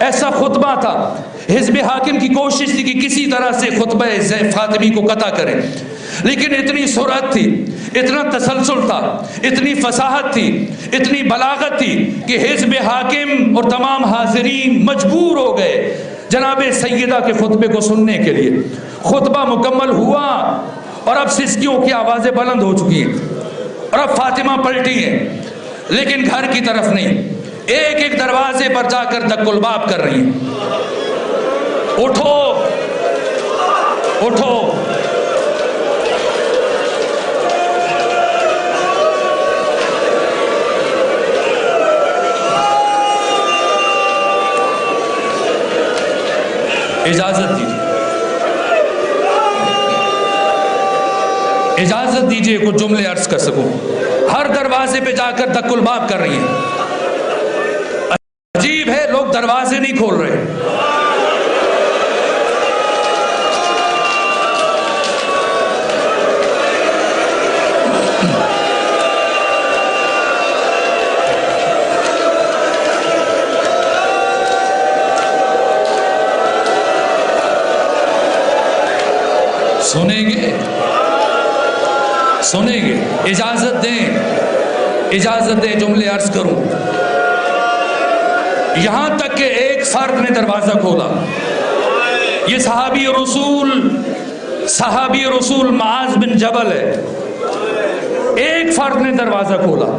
ऐसा खुतबा था। हिज़्ब हाकिम की कोशिश थी कि किसी तरह से खुतबा फातिमी को कता करें, लेकिन इतनी सुरत थी, इतना तसलसल था, इतनी फसाहत थी, इतनी बलागत थी कि हिज़्ब हाकिम और तमाम हाज़रीन मजबूर हो गए जनाब सैयदा के खुतबे को सुनने के लिए। खुतबा मुकम्मल हुआ और अब सिसकियों की आवाज़ें बुलंद हो चुकी हैं और अब फातिमा पलटी हैं, लेकिन घर की तरफ नहीं, एक एक दरवाजे पर जाकर दक्कुलबाब कर रही हैं। उठो उठो, इजाजत दीजिए, इजाजत दीजिए कुछ जुमले अर्ज कर सकूं। हर दरवाजे पे जाकर दक्कुलबाब कर रही हैं। अजीब है, लोग दरवाजे नहीं खोल रहे। सुनेंगे सुनेंगे, इजाजत दें, इजाजत दें जुमले अर्ज करूं। यहां तक कि एक फर्द ने दरवाजा खोला, ये सहाबी रसूल मुआज़ बिन जबल है। एक फर्द ने दरवाजा खोला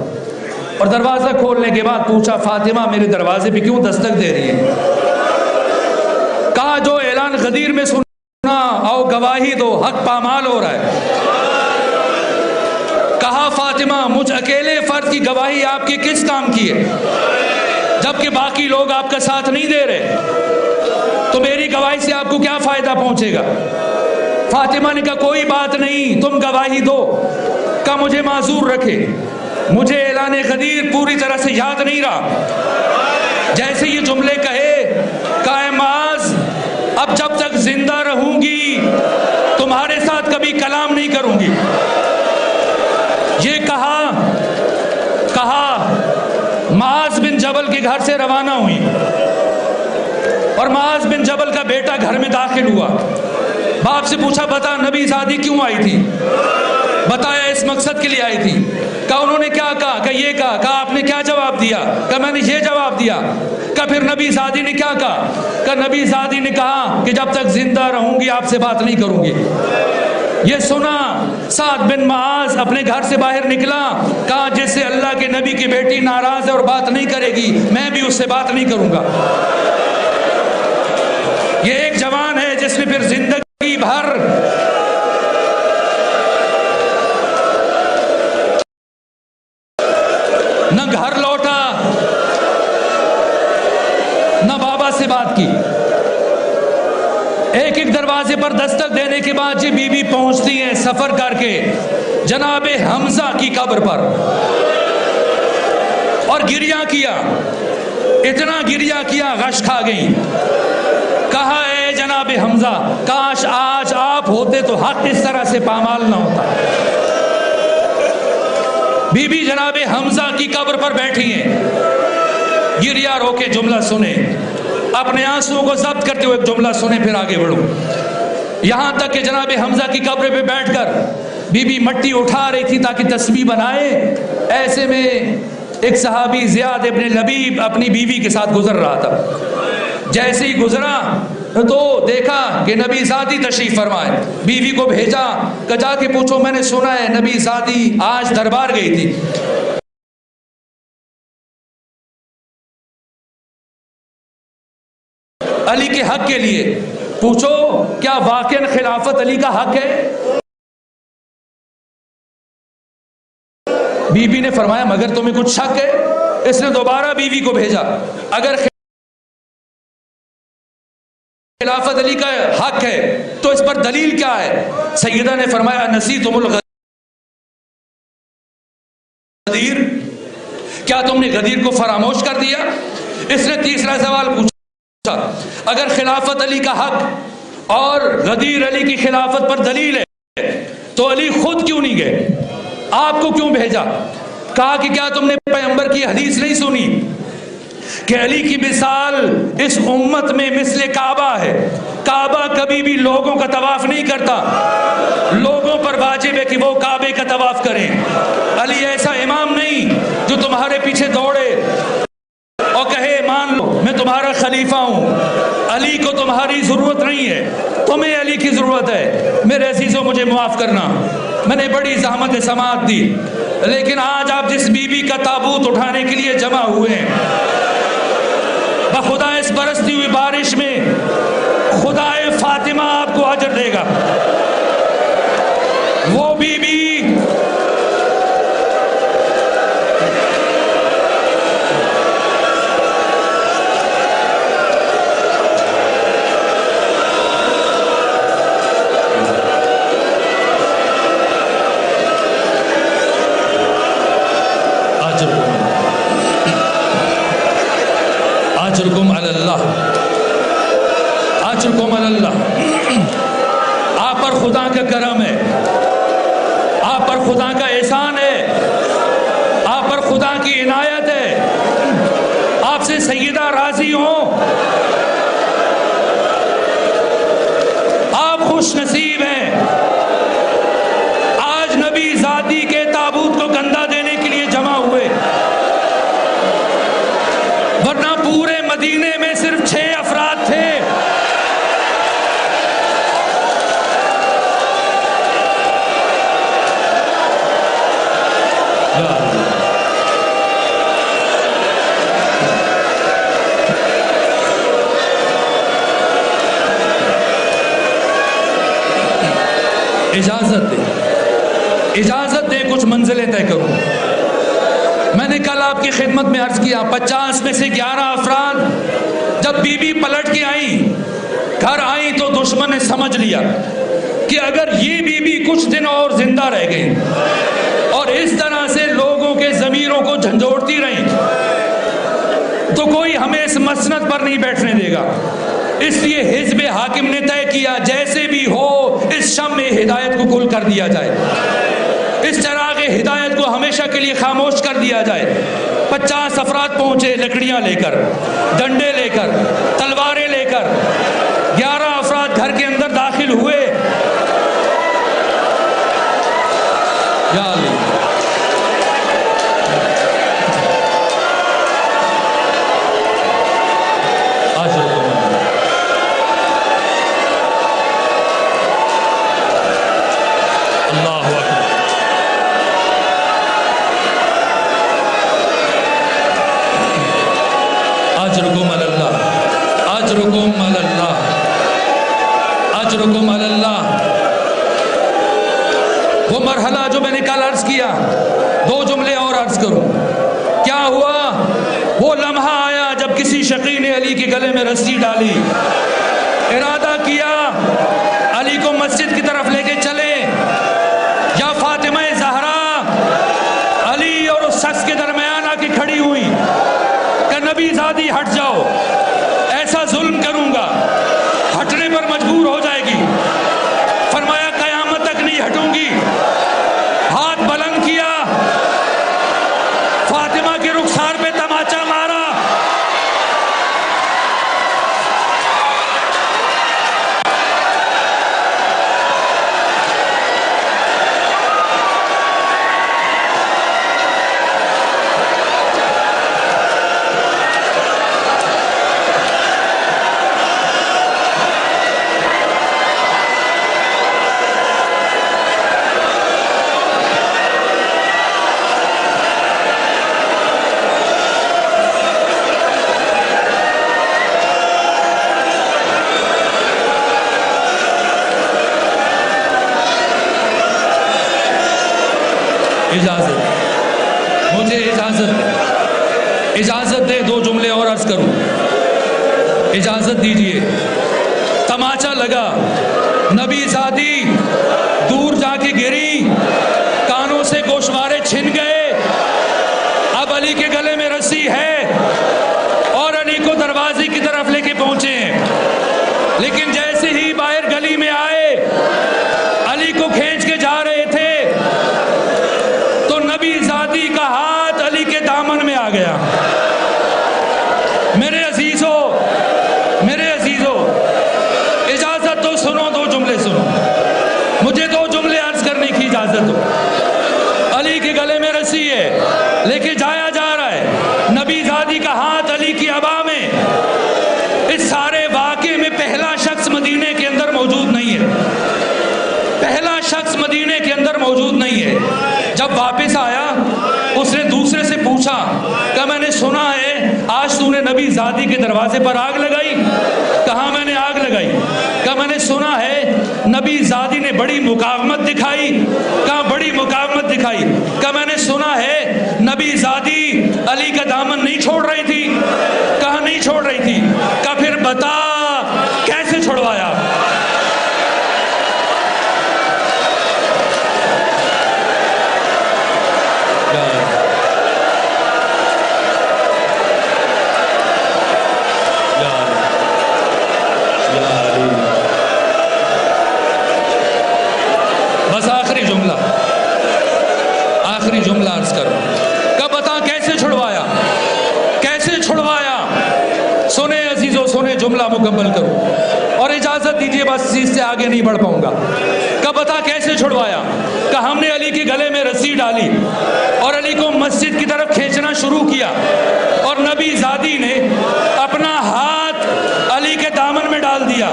और दरवाजा खोलने के बाद पूछा, फातिमा मेरे दरवाजे पे क्यों दस्तक दे रही है? कहा, जो ऐलान गदीर में सुना, आओ गवाही दो, हक पामाल हो रहा है। कहा, फातिमा मुझ अकेले फर्द की गवाही आपके किस काम की है, जबकि बाकी लोग आपका साथ नहीं दे रहे, तो मेरी गवाही से आपको क्या फायदा पहुंचेगा? फातिमा ने कहा, कोई बात नहीं, तुम गवाही दो। कहा, मुझे माजूर रखे, मुझे ऐलान गदीर पूरी तरह से याद नहीं रहा। जैसे ये जुमले कहे, कहा, मुआज़ अब जब तक जिंदा रहूंगी तुम्हारे साथ कभी कलाम नहीं करूंगी। ये कहा मुआज़ बिन जबल के घर से रवाना हुई और मुआज़ बिन जबल का बेटा घर में दाखिल हुआ। बाप से पूछा, बता नबी ज़ादी क्यों आई थी? बताया, इस मकसद के लिए आई थी। कहा, उन्होंने क्या कहा? कहा, ये कहा। कहा, आपने क्या जवाब दिया? कहा, मैंने ये जवाब दिया। कहा, फिर नबी ज़ादी ने क्या कहा? कहा, नबी ज़ादी ने कहा कि जब तक जिंदा रहूंगी आपसे बात नहीं करूंगी। ये सुना, साद बिन मुआज़ अपने घर से बाहर निकला। कहा, जिससे अल्लाह के नबी की बेटी नाराज है और बात नहीं करेगी, मैं भी उससे बात नहीं करूंगा। ये एक जवान है जिसने फिर जिंदगी भर न घर लौटा, न बाबा से बात की। एक एक दरवाजे पर दस्तक देने के बाद ये बीबी पहुंचती हैं सफर करके जनाबे हमजा की कब्र पर और गिरिया किया, इतना गिरिया किया गश खा गई। कहा, ए जनाबे हमजा, काश आज आप होते तो हक इस तरह से पामाल ना होता। बीबी जनाबे हमजा की कब्र पर बैठी हैं, गिरिया रोके जुमला सुने, अपने आंसुओं को जब्त करते हुए जुमला सुने, फिर आगे बढ़ो। यहां तक कि जनाबे हमजा की कब्र पे बैठकर बीबी मट्टी उठा रही थी ताकि तस्बीह बनाए। ऐसे में एक सहाबी ज़ियाद इब्न लबीब अपनी बीवी के साथ गुजर रहा था। जैसे ही गुजरा तो देखा कि नबी ज़ादी तशरीफ फरमाए। बीवी को भेजा, कि जाके पूछो, मैंने सुना है नबी ज़ादी आज दरबार गई थी। अली के हक के लिए पूछो, क्या वाकई खिलाफत अली का हक है? बीबी ने फरमाया, मगर तुम्हें कुछ शक है? इसने दोबारा बीवी को भेजा, अगर खिलाफत अली का हक है तो इस पर दलील क्या है? सैयदा ने फरमाया, नसीतुमुल गदीर, क्या तुमने गदीर को फरामोश कर दिया? इसने तीसरा सवाल पूछा, अगर खिलाफत अली का हक और गदीर अली की खिलाफत पर दलील है तो अली खुद क्यों नहीं गए? आपको क्यों भेजा? कहा कि क्या तुमने पैगंबर की हदीस नहीं सुनी कि अली की मिसाल इस उम्मत में मिसले काबा है। काबा कभी भी लोगों का तवाफ नहीं करता, लोगों पर वाजिब है कि वो काबे का तवाफ करें। अली ऐसा इमाम नहीं जो तुम्हारे पीछे दौड़े और कहे मान लो मैं तुम्हारा खलीफा हूं। अली को तुम्हारी जरूरत नहीं है, तुम्हें अली की जरूरत है। मेरे अजीजों, मुझे माफ करना, मैंने बड़ी ज़हमत समाअत दी, लेकिन आज आप जिस बीबी का ताबूत उठाने के लिए जमा हुए हैं, बखुदा इस बरसती हुई बारिश में खुदाए फातिमा आपको अजर देगा। वो बीबी अजरुकुम अल्लाह, अजरुकुम अल्लाह। आप पर खुदा का करम है, आप पर खुदा का एहसान है, आप पर खुदा की इनायत है। आपसे सैयदा राजी हो, आप खुश नसीब हैं। आज नबी ज़ादी के ताबूत को कंधा देने के लिए जमा हुए, वरना पूरे मदीने में सिर्फ 6 अफराद थे। इजाजत दे कुछ मंजिलें तय करूं। मैंने कल आपकी खिदमत में अर्ज किया, 50 में से 11 अफराद जब बीबी पलट के आई, घर आई, तो दुश्मन ने समझ लिया कि अगर ये बीबी कुछ दिन और जिंदा रह गई और इस तरह से लोगों के ज़मीरों को झंझोड़ती रही, तो कोई हमें इस मसनद पर नहीं बैठने देगा। इसलिए हिज़्ब हाकिम ने तय किया, जैसे भी हो इस शम में हिदायत को गुल कर दिया जाए, इस चिराग हिदायत को हमेशा के लिए खामोश कर दिया जाए। 50 अफराद पहुंचे, लकड़ियां लेकर, डंडे लेकर, तलवारें लेकर। 11 अफराद घर के अंदर दाखिल हुए। या अली, अजरुकुम अल्लाह, अजरुकुम अल्लाह, अजरुकुम अल्लाह। वो मरहला जो मैंने कल अर्ज किया, 2 जुमले और अर्ज करूं। क्या हुआ? वो लम्हा आया जब किसी शकी ने अली के गले में रस्सी डाली, इरादा किया अली को मस्जिद की तरफ लेके चले, या फातिमा ज़हरा अली और उस शख्स के दरमियान आके खड़ी हुई कि नबी ज़ादी हट जाओ, ऐसा जुल्म करूंगा। हटने पर मजबूर हो जाएगी। फरमाया कयामत तक नहीं हटूंगी। हाथ बुलंद किया, फातिमा के रुखसार पे तमाचा मारा। मुझे इजाजत दे 2 जुमले और अर्ज करूं। इजाजत दीजिए। तमाचा लगा, नबी ज़ादी दूर जाके गिरी, कानों से गोशवारे छिन गए। अब अली के गले में रस्सी है और अली को दरवाजे की तरफ लेके पहुंचे हैं। लेकिन जैसे ही बाहर गली में आए, अली को खींच के जा रहे थे, तो नबी ज़ादी का हाथ अली के दामन में आ गया। इजाजत दो। अली के गले में रस्सी है, लेके जाया जा रहा है, नबी ज़ादी का हाथ अली की अबा में। इस सारे वाक़े में पहला शख्स मदीने के अंदर मौजूद नहीं है, पहला शख्स मदीने के अंदर मौजूद नहीं है। जब वापस आया, उसने दूसरे से पूछा कि मैंने सुना है आज तूने नबी ज़ादी के दरवाजे पर आग लगाई। कहाँ मैंने आग लगाई? कहा मैंने सुना है नबी ज़ादी ने बड़ी मुकावमत दिखाई। कहाँ बड़ी मुकावमत दिखाई? कहा मैंने सुना है नबी ज़ादी अली का दामन नहीं छोड़ रही थी। कहाँ नहीं छोड़ रही थी? कहा फिर बता कैसे छुड़वाया? बस आखिरी जुमला अर्ज करो, कब बता कैसे छुड़वाया? कैसे छुड़वाया? सुने अजीजों, सुने, जुमला मुकम्मल करो और इजाजत दीजिए, बस इससे आगे नहीं बढ़ पाऊंगा। कब बता कैसे छुड़वाया? कि हमने अली के गले में रस्सी डाली और अली को मस्जिद की तरफ खींचना शुरू किया और नबी ज़ादी ने अपना हाथ अली के दामन में डाल दिया।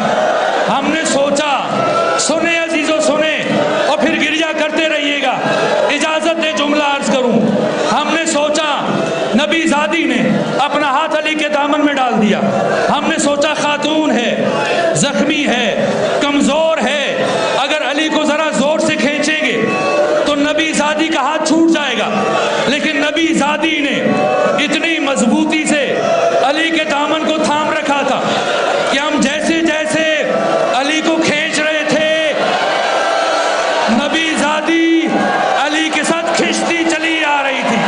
हमने सोचा, सुने अजीजों सुने, और फिर गिरिया करते रहिएगा, इजाजत दे जुमला अर्ज करूं। हमने सोचा नबी ज़ादी ने अपना हाथ अली के दामन में डाल दिया। हमने सोचा खातून है, जख्मी है, कमजोर है, अगर अली को जरा जोर से खींचेंगे तो नबी ज़ादी का हाथ छूट जाएगा। लेकिन नबी ज़ादी ने इतनी मजबूती से अली के दामन को थाम रखा था कि हम जैसे जैसे अली को खींच रहे थे, नबी ज़ादी अली के साथ खींचती चली आ रही थी।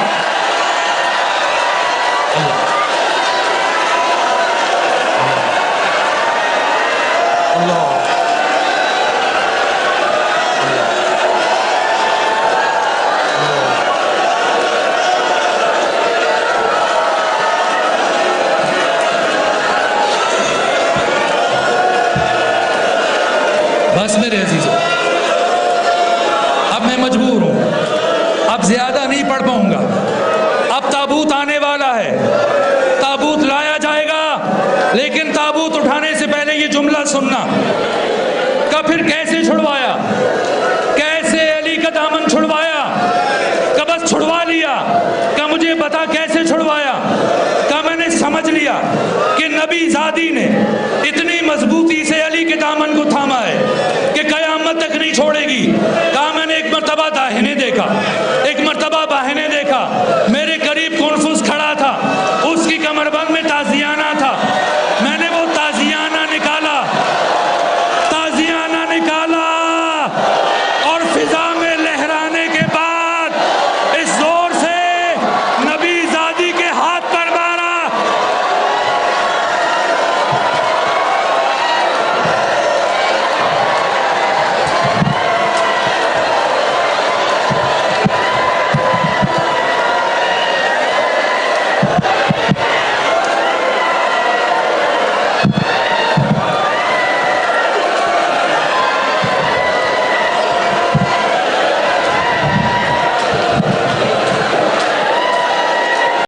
बस मेरे अजीजों, अब मैं मजबूर हूं, अब ज्यादा नहीं पढ़ पाऊंगा। अब ताबूत आने वाला है, ताबूत लाया जाएगा, लेकिन ताबूत उठाने से पहले ये जुमला सुनना। का फिर कैसे छुड़वाया? कैसे अली का दामन छुड़वाया? का बस छुड़वा लिया? का मुझे बता कैसे छुड़वाया? का मैंने समझ लिया कि नबी ज़ादी ने इतनी मजबूती से अली के दामन को थामा है कि कयामत तक नहीं छोड़ेगी। कहा मैंने एक मर्तबा दाहिने देखा, एक मर्तबा बाहिने देखा,